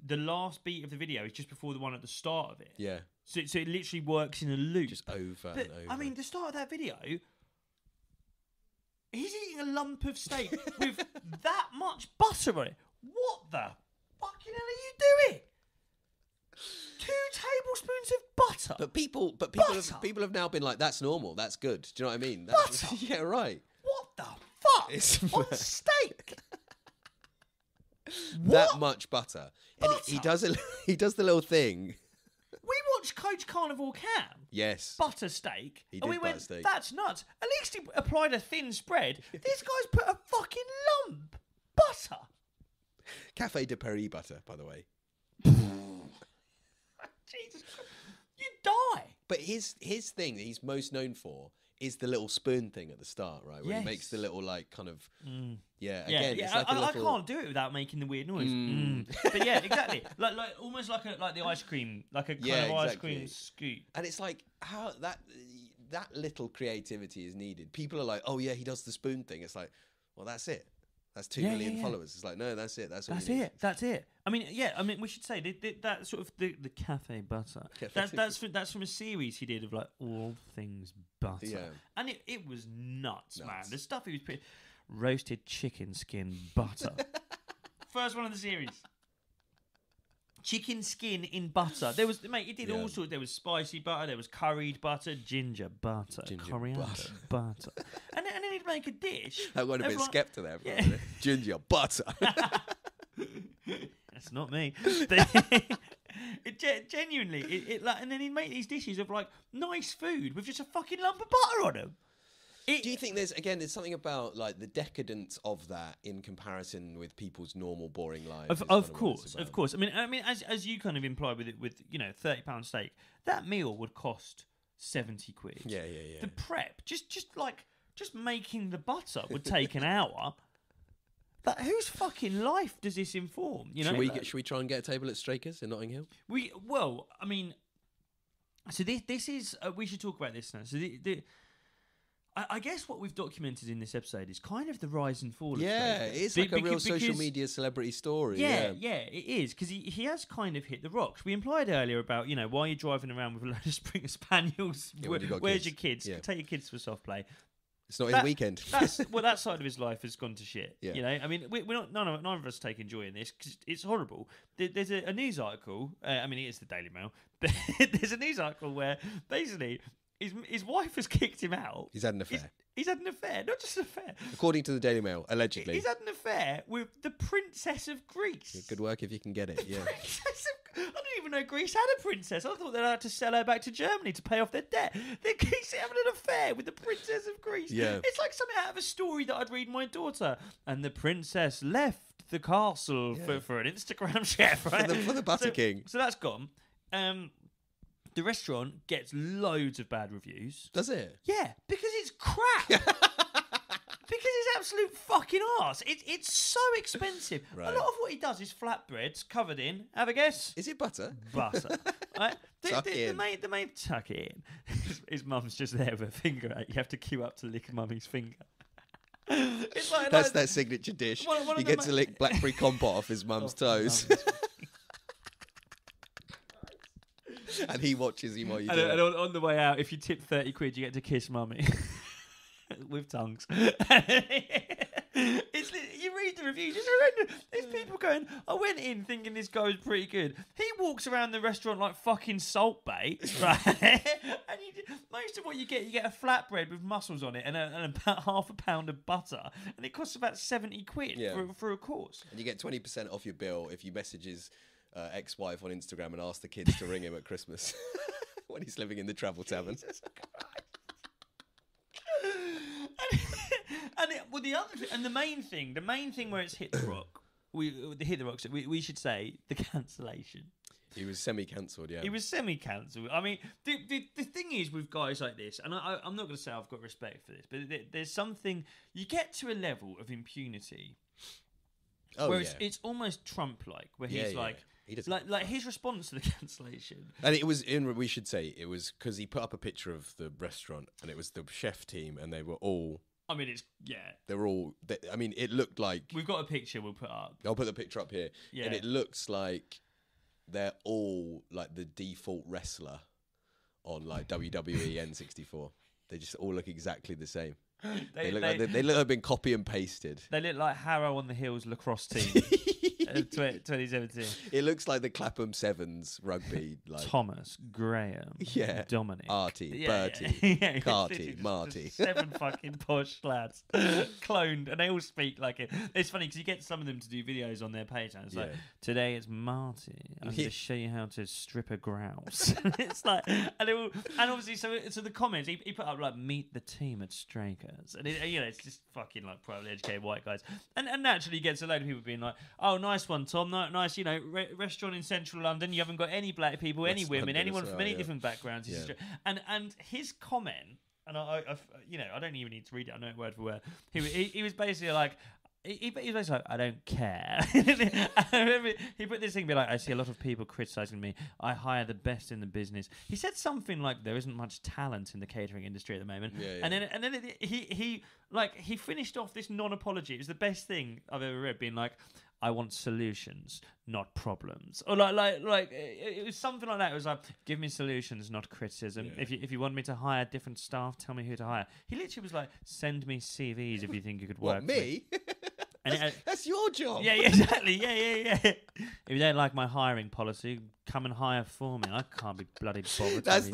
the last beat of the video is just before the one at the start of it. Yeah. So it literally works in a loop, just over and over. I mean, the start of that video, he's eating a lump of steak with that much butter on it. What the fucking hell are you doing? 2 tablespoons of butter. But people have now been like, that's normal, that's good. Do you know what I mean? Butter? Yeah, right. What the fuck? It's on steak. That much butter. And he does the little thing. We watched Coach Carnivore Cam. Yes. Butter steak. He and did we went, steak. That's nuts. At least he applied a thin spread. This guy's put a fucking lump. Butter. Café de Paris butter, by the way. Jesus Christ. You die. But his thing that he's most known for is the little spoon thing at the start, right? Where he makes the little like kind of It's like I can't do it without making the weird noise. But yeah, exactly. Like almost like the ice cream, like a kind of ice cream scoop. And it's like how that little creativity is needed. People are like, oh yeah, he does the spoon thing. It's like, well, that's it. That's 2 million followers. It's like, no, that's it. That's it. I mean, we should say that sort of the cafe butter. That's from a series he did of like All Things Butter, and it was nuts, man. The stuff he was putting, roasted chicken skin butter, first one of the series. Chicken skin in butter. There was, mate, it did all sorts. There was spicy butter, there was curried butter, ginger butter, coriander butter. And then he'd make a dish. That got a bit skeptic there. Yeah. Ginger butter. That's not me. Genuinely, and then he'd make these dishes of like nice food with just a fucking lump of butter on them. Do you think there's something about like the decadence of that in comparison with people's normal boring lives? Of course. I mean, as you kind of implied with £30 steak, that meal would cost 70 quid. Yeah. The prep, just making the butter would take an hour. Whose fucking life does this inform? You know, should we try and get a table at Straker's in Notting Hill? So this is we should talk about this now. So I guess what we've documented in this episode is kind of the rise and fall of Straker. Yeah, it's like a real social media celebrity story. Yeah, it is, because he has kind of hit the rocks. We implied earlier about, why you're driving around with a load of Springer Spaniels. Where's your kids? Yeah. Take your kids to a soft play. It's not his weekend. That side of his life has gone to shit. Yeah. I mean, we're not. None of us take joy in this because it's horrible. There's a news article. It is the Daily Mail. There's a news article where basically his wife has kicked him out. He's had an affair. He's had an affair, not just an affair. According to the Daily Mail, allegedly. He's had an affair with the Princess of Greece. Yeah, good work if you can get it, yeah. I didn't even know Greece had a princess. I thought they had to sell her back to Germany to pay off their debt. He's having an affair with the Princess of Greece. Yeah. It's like something out of a story that I'd read my daughter. And the princess left the castle for an Instagram chef, right? For the Butter King. So that's gone. The restaurant gets loads of bad reviews. Does it? Yeah, because it's crap. Because it's absolute fucking arse. It's so expensive. Right. A lot of what he does is flatbreads covered in. Have a guess? Is it butter? Butter. Right? Tuck in. The main tuck it in. His mum's just there with her finger out. You have to queue up to lick mummy's finger. It's like, That's their signature dish. He gets to lick blackberry compote off his mum's toes. And he watches him while you do it. And on the way out, if you tip 30 quid, you get to kiss mummy. With tongues. You read the reviews, it's horrendous. There's people going, I went in thinking this guy was pretty good. He walks around the restaurant like fucking Salt Bay, right? And most of what you get a flatbread with mussels on it and about half a pound of butter. And it costs about 70 quid for a course. And you get 20% off your bill if you message his ex-wife on Instagram and ask the kids to ring him at Christmas when he's living in the travel tavern. Jesus Christ. The main thing where it's hit the rock, we should say the cancellation. He was semi-cancelled, yeah. He was semi-cancelled. I mean, the thing is with guys like this, and I'm not going to say I've got respect for this, but there's something, you get to a level of impunity where it's almost Trump-like, where he's like, he doesn't like his response to the cancellation. And it was we should say it was because he put up a picture of the restaurant and it was the chef team and they were all. I mean, they were all. I mean, it looked like we've got a picture. We'll put up. I'll put the picture up here. Yeah. And it looks like they're all like the default wrestler on like WWE N64. They just all look exactly the same. They look like they've been copy and pasted. They look like Harrow on the Hills lacrosse team. 2017. It looks like the Clapham Sevens rugby. Like Thomas, Graham, Dominic, Artie, Bertie, Carty, Marty. 7 fucking posh lads cloned, and they all speak like it. It's funny because you get some of them to do videos on their page, and it's like, today it's Marty. I'm going to show you how to strip a grouse. It's like, and obviously, so the comments he put up like, meet the team at Strakers, and it's just fucking like privately educated white guys, and naturally you get a load of people being like, oh, nice one, Tom. Nice, restaurant in central London. You haven't got any black people, West any women, London anyone as from well, any different backgrounds. Yeah. And his comment, and I don't even need to read it. I know it word for word. He was basically like. He was basically like, I don't care. I remember he put this thing, be like, I see a lot of people criticising me. I hire the best in the business. He said something like, there isn't much talent in the catering industry at the moment. Yeah. And then he finished off this non-apology. It was the best thing I've ever read, being like, I want solutions, not problems. Or like it was something like that. It was like, give me solutions, not criticism. Yeah. If you want me to hire different staff, tell me who to hire. He literally was like, send me CVs if you think you could work. What, me? And that's your job. Yeah, exactly. Yeah. If you don't like my hiring policy, come and hire for me. I can't be bloody bothered. That's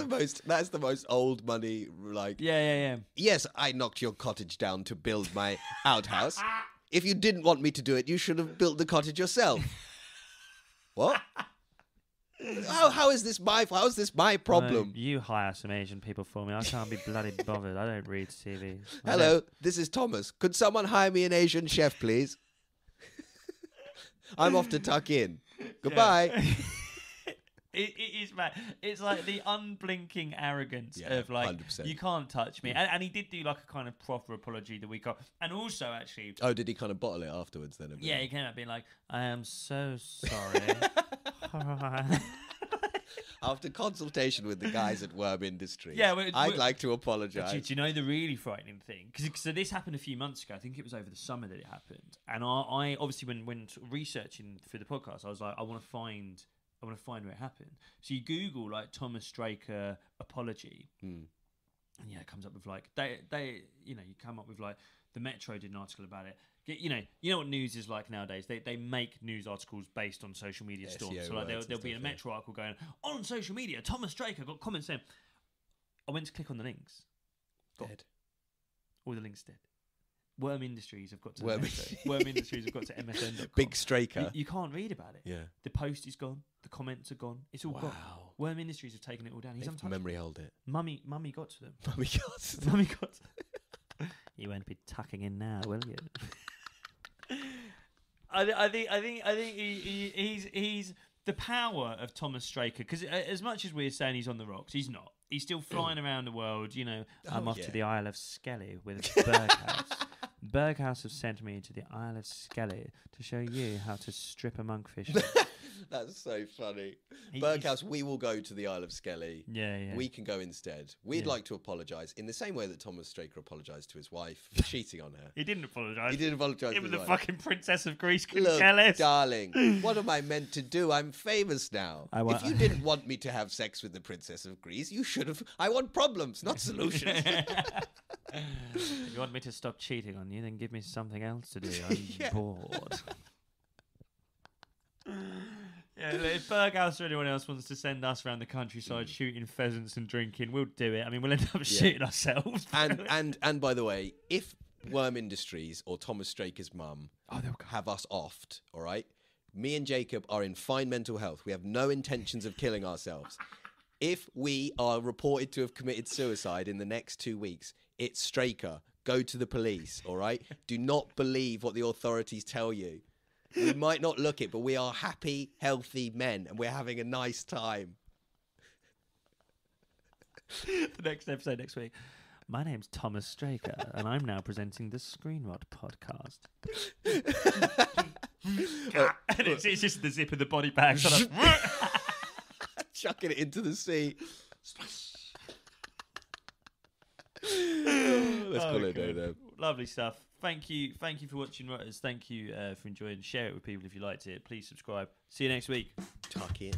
the most old money. Like, yeah. Yes, I knocked your cottage down to build my outhouse. If you didn't want me to do it, you should have built the cottage yourself. What? How is this my problem? You hire some Asian people for me. I can't be bloody bothered. I don't read CVs. Hello, this is Thomas. Could someone hire me an Asian chef, please? I'm off to tuck in. Goodbye. Yeah. It is, man. It's like the unblinking arrogance of like, 100%. You can't touch me. And he did do like a kind of proper apology the week off. And also, actually... Oh, did he kind of bottle it afterwards then? Yeah, he came out being like, I am so sorry. After consultation with the guys at Worm Industries, I'd like to apologise. Do you know the really frightening thing? So this happened a few months ago. I think it was over the summer that it happened. And I obviously, when researching for the podcast, I was like, I want to find where it happened. So you Google like Thomas Straker apology, and it comes up with like you come up with like the Metro did an article about it. You know what news is like nowadays. They make news articles based on social media storms. So like there'll be a Metro article going on social media. Thomas Straker got comments saying, went to click on the links. Dead. All the links dead. Worm Industries have got to Worm Industries have got to MSN.com. Big Straker. You can't read about it. Yeah. The post is gone. The comments are gone. It's all gone. Worm Industries have taken it all down. He's untouchable. Memory hold it. Mummy got to them. Mummy got to them. Mummy got to them. You won't be tucking in now, will you? I think he's the power of Thomas Straker, because as much as we're saying he's on the rocks, he's not. He's still flying around the world. You know, I'm off to the Isle of Skelly with Berghaus. Berghaus have sent me to the Isle of Skelly to show you how to strip a monkfish. That's so funny. Berghaus, we will go to the Isle of Skelly. Yeah. We can go instead. We'd like to apologise in the same way that Thomas Straker apologised to his wife for cheating on her. He didn't apologise. He didn't apologise. It was the fucking Princess of Greece. Couldn't Look, care less. darling, what am I meant to do? I'm famous now. If you didn't want me to have sex with the Princess of Greece, you should have. I want problems, not solutions. If you want me to stop cheating on you, then give me something else to do. I'm bored. Yeah, if Berghaus or anyone else wants to send us around the countryside shooting pheasants and drinking, we'll do it. I mean, we'll end up shooting ourselves. And by the way, if Worm Industries or Thomas Straker's mum have us offed, all right, me and Jacob are in fine mental health. We have no intentions of killing ourselves. If we are reported to have committed suicide in the next 2 weeks, it's Straker. Go to the police, all right? Do not believe what the authorities tell you. We might not look it, but we are happy, healthy men, and we're having a nice time. The next episode next week. My name's Thomas Straker, and I'm now presenting the Screenrod podcast. And it's just the zip of the body bag. Sort of chucking it into the sea. Let's call it a day, though. Lovely stuff. Thank you for watching Rotters. Thank you for enjoying. Share it with people if you liked it. Please subscribe. See you next week. Tuck in.